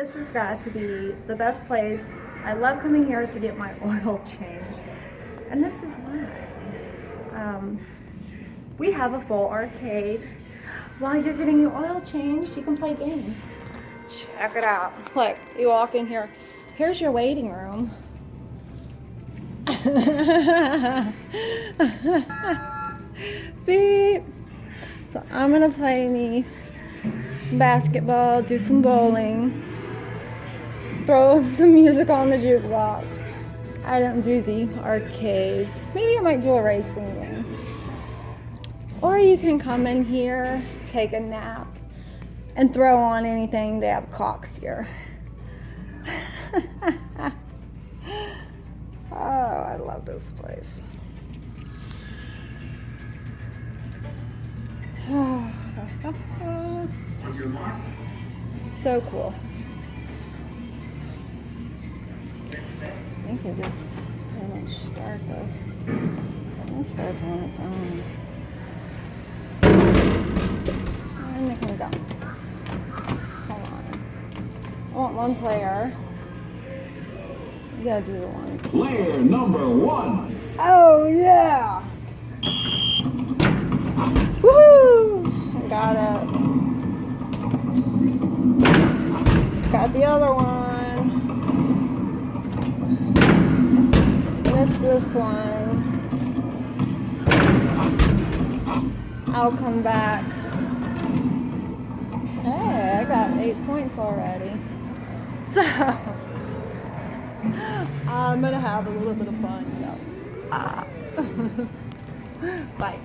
This has got to be the best place. I love coming here to get my oil change. And this is why. We have a full arcade. While you're getting your oil changed, you can play games. Check it out. Look, you walk in here. Here's your waiting room. Beep. So I'm gonna play me some basketball, do some bowling, throw some music on the jukebox. I don't do the arcades. Maybe I might do a racing game. Or you can come in here, take a nap, and throw on anything. They have clocks here. Oh, I love this place. So cool. I could just pretty much start this. It starts on its own. And it can go. Hold on. I want one player. You gotta do the one. Player number 1. Oh yeah! Woohoo! Got it. Got the other one. Missed this one. I'll come back. Hey, I got 8 points already. So, I'm gonna have a little bit of fun. Bye.